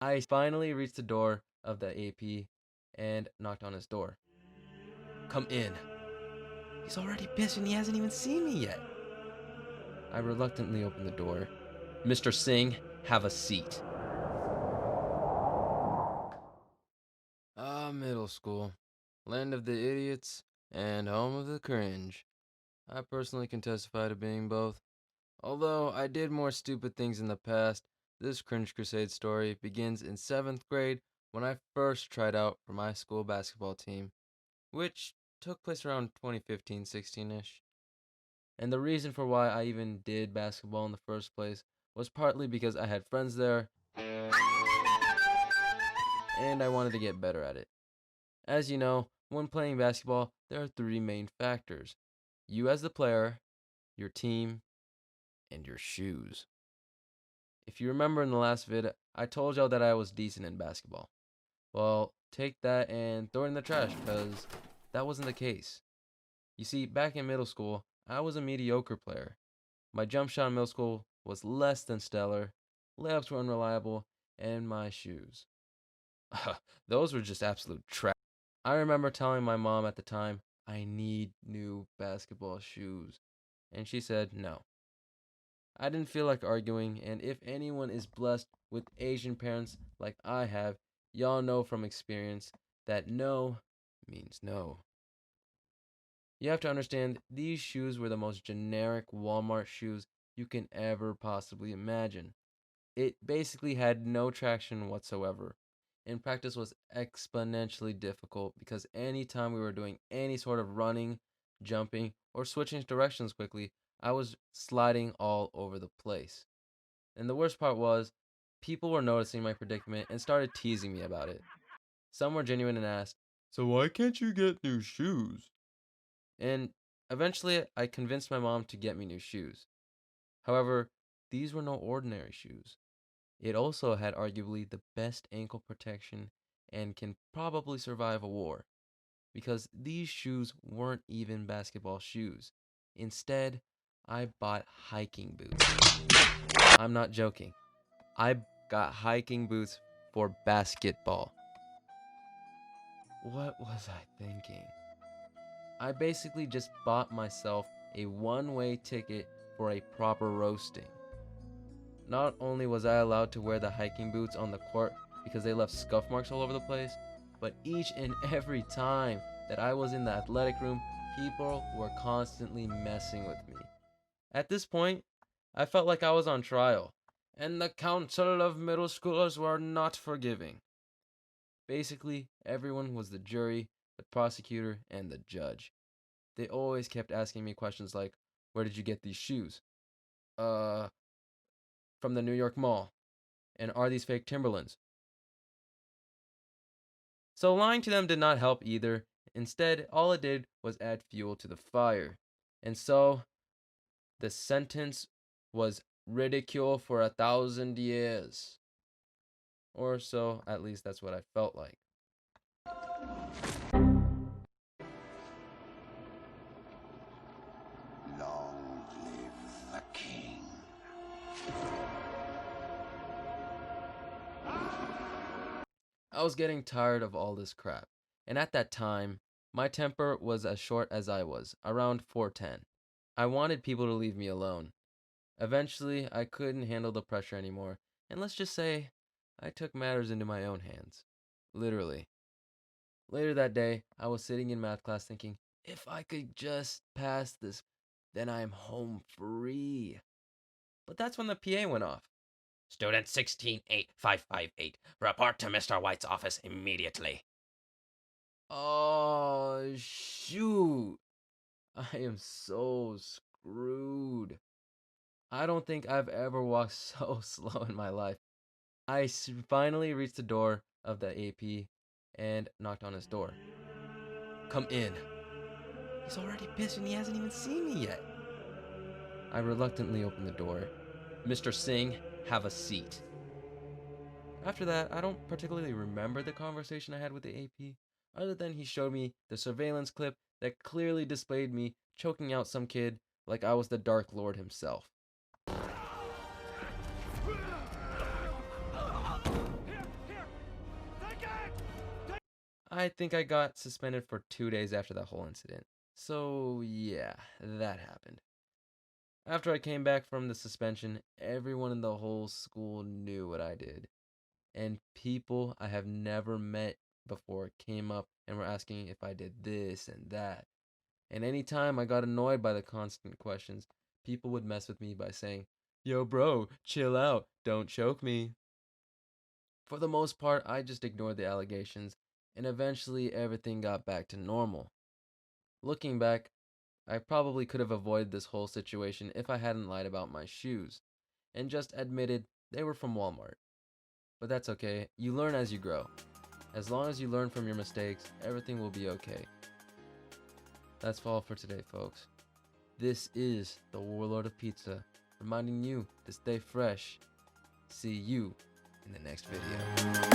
I finally reached the door of the AP and knocked on his door. Come in. He's already pissed and he hasn't even seen me yet. I reluctantly opened the door. Mr. Singh, have a seat. Middle school. Land of the idiots and home of the cringe. I personally can testify to being both. Although I did more stupid things in the past, this Cringe Crusade story begins in 7th grade when I first tried out for my school basketball team, which took place around 2015-16 ish. And the reason for why I even did basketball in the first place was partly because I had friends there and I wanted to get better at it. As you know, when playing basketball, there are three main factors: you as the player, your team, and your shoes. If you remember in the last vid, I told y'all that I was decent in basketball. Well, take that and throw it in the trash because that wasn't the case. You see, back in middle school, I was a mediocre player. My jump shot in middle school was less than stellar, layups were unreliable, and my shoes. Those were just absolute trash. I remember telling my mom at the time, I need new basketball shoes. And she said no. I didn't feel like arguing, and if anyone is blessed with Asian parents like I have, y'all know from experience that no means no. You have to understand, these shoes were the most generic Walmart shoes you can ever possibly imagine. It basically had no traction whatsoever. In practice was exponentially difficult because anytime we were doing any sort of running, jumping, or switching directions quickly, I was sliding all over the place. And the worst part was, people were noticing my predicament and started teasing me about it. Some were genuine and asked, "So why can't you get new shoes?" And eventually, I convinced my mom to get me new shoes. However, these were no ordinary shoes. It also had arguably the best ankle protection and can probably survive a war, because these shoes weren't even basketball shoes. Instead, I bought hiking boots. I'm not joking. I got hiking boots for basketball. What was I thinking? I basically just bought myself a one-way ticket for a proper roasting. Not only was I allowed to wear the hiking boots on the court because they left scuff marks all over the place, but each and every time that I was in the athletic room, people were constantly messing with me. At this point, I felt like I was on trial, and the council of middle schoolers were not forgiving. Basically, everyone was the jury, the prosecutor, and the judge. They always kept asking me questions like, "Where did you get these shoes?" Uh, from the New York Mall. "And are these fake Timberlands?" So lying to them did not help either. Instead, all it did was add fuel to the fire. And so, the sentence was ridicule for 1,000 years. Or so, at least that's what I felt like. Long live the king. I was getting tired of all this crap. And at that time, my temper was as short as I was, around 410. I wanted people to leave me alone. Eventually, I couldn't handle the pressure anymore, and let's just say, I took matters into my own hands. Literally. Later that day, I was sitting in math class thinking, if I could just pass this, then I'm home free. But that's when the PA went off. Student 168558, report to Mr. White's office immediately. Oh, shoot. I am so screwed. I don't think I've ever walked so slow in my life. I finally reached the door of the AP and knocked on his door. Come in. He's already pissed and he hasn't even seen me yet. I reluctantly opened the door. Mr. Singh, have a seat. After that, I don't particularly remember the conversation I had with the AP, other than he showed me the surveillance clip that clearly displayed me choking out some kid like I was the Dark Lord himself. I think I got suspended for 2 days after that whole incident. So, yeah, that happened. After I came back from the suspension, everyone in the whole school knew what I did. And people I have never met before came up and were asking if I did this and that. And anytime I got annoyed by the constant questions, people would mess with me by saying, "Yo, bro, chill out, don't choke me." For the most part, I just ignored the allegations, and eventually everything got back to normal. Looking back, I probably could have avoided this whole situation if I hadn't lied about my shoes, and just admitted they were from Walmart. But that's okay, you learn as you grow. As long as you learn from your mistakes, everything will be okay. That's all for today, folks. This is the Warlord of Pizza, reminding you to stay fresh. See you in the next video.